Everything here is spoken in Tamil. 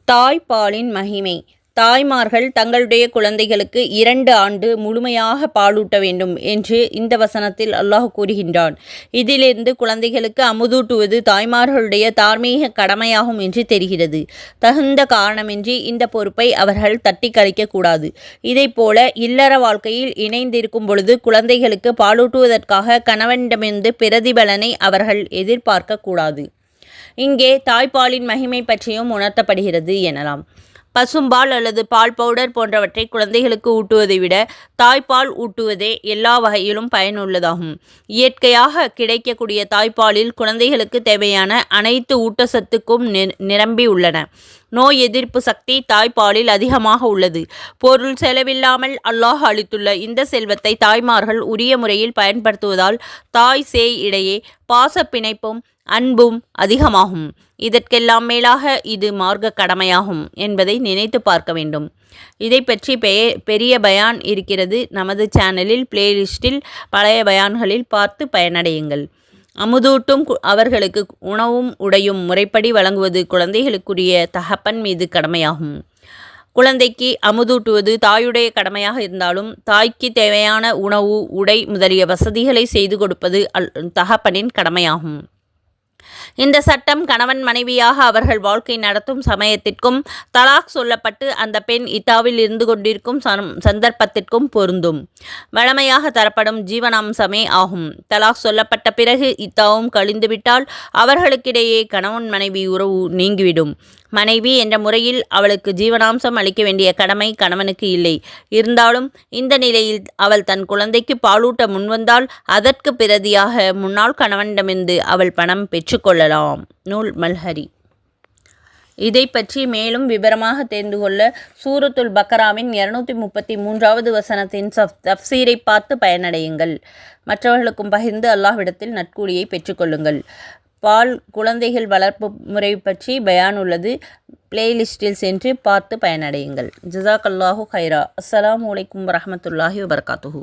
தாய்ப்பாலின் மகிமை. தாய்மார்கள் தங்களுடைய குழந்தைகளுக்கு 2 ஆண்டு முழுமையாக பாலூட்ட வேண்டும் என்று இந்த வசனத்தில் அல்லாஹ் கூறுகின்றான். இதிலிருந்து குழந்தைகளுக்கு அமுதூட்டுவது தாய்மார்களுடைய தார்மீக கடமையாகும் என்று தெரிகிறது. தகுந்த காரணமின்றி இந்த பொறுப்பை அவர்கள் தட்டி கழிக்கக்கூடாது. இதைப்போல இல்லற வாழ்க்கையில் இணைந்திருக்கும் பொழுது குழந்தைகளுக்கு பாலூட்டுவதற்காக கணவனிடமிருந்து பிரதிபலனை அவர்கள் எதிர்பார்க்கக்கூடாது. இங்கே தாய்ப்பாலின் மகிமை பற்றியும் உணர்த்தப்படுகிறது எனலாம். பசும்பால் அல்லது பால் பவுடர் போன்றவற்றை குழந்தைகளுக்கு ஊட்டுவதை விட தாய்ப்பால் ஊட்டுவதே எல்லா வகையிலும் பயனுள்ளதாகும். இயற்கையாக கிடைக்கக்கூடிய தாய்ப்பாலில் குழந்தைகளுக்கு தேவையான அனைத்து ஊட்டச்சத்துக்கும் நிரம்பி உள்ளன. நோய் எதிர்ப்பு சக்தி தாய்ப்பாலில் அதிகமாக உள்ளது. பொருள் செலவில்லாமல் அல்லாஹ் அளித்துள்ள இந்த செல்வத்தை தாய்மார்கள் உரிய முறையில் பயன்படுத்துவதால் தாய் சேய் இடையே பாச பிணைப்பும் அன்பும் அதிகமாகும். இதற்கெல்லாம் மேலாக இது மார்க்க கடமையாகும் என்பதை நினைத்து பார்க்க வேண்டும். இதை பற்றி பெரிய பயான் இருக்கிறது. நமது சேனலில் பிளேலிஸ்டில் பழைய பயான்களில் பார்த்து பயனடையுங்கள். அமுதூட்டும் அவர்களுக்கு உணவும் உடையும் முறைப்படி வழங்குவது குழந்தைகளுக்குரிய தகப்பன் மீது கடமையாகும். குழந்தைக்கு அமுதூட்டுவது தாயுடைய கடமையாக இருந்தாலும் தாய்க்கு தேவையான உணவு உடை முதலிய வசதிகளை செய்து கொடுப்பது தகப்பனின் கடமையாகும். இந்த சட்டம் கணவன் மனைவியாக அவர்கள் வாழ்க்கை நடத்தும் சமயத்திற்கும் தலாக் சொல்லப்பட்டு அந்த பெண் இத்தாவில் இருந்து கொண்டிருக்கும் சந்தர்ப்பத்திற்கும் பொருந்தும். வழமையாக தரப்படும் ஜீவனாம்சமே ஆகும். தலாக் சொல்லப்பட்ட பிறகு இத்தாவும் கழிந்துவிட்டால் அவர்களுக்கிடையே கணவன் மனைவி உறவு நீங்கிவிடும். மனைவி என்ற முறையில் அவளுக்கு ஜீவனாம்சம் அளிக்க வேண்டிய கடமை கணவனுக்கு இல்லை. இருந்தாலும் இந்த நிலையில் அவள் தன் குழந்தைக்கு பாலூட்ட முன்வந்தால் அதற்கு பிரதியாக முன்னாள் கணவனிடமிருந்து அவள் பணம் பெற்றுக்கொள்ளலாம். நூல் மல்ஹரி. இதை பற்றி மேலும் விவரமாக தெரிந்து கொள்ள சூரத்துல் பக்கராவின் 233வது வசனத்தின் தஃப்சீரை பார்த்து பயனடையுங்கள். மற்றவர்களுக்கும் பகிர்ந்து அல்லாஹ்விடத்தில் நற்கூலியை பெற்றுக்கொள்ளுங்கள். பால் குழந்தைகள் வளர்ப்பு முறை பற்றி பயான் உள்ளது. பிளேலிஸ்டில் சென்று பார்த்து பயனடையுங்கள். ஜஸாக்கல்லாஹு ஹைரா. அஸ்ஸலாமு அலைக்கும் வரஹ்மத்துல்லாஹி வபரகாத்துஹு.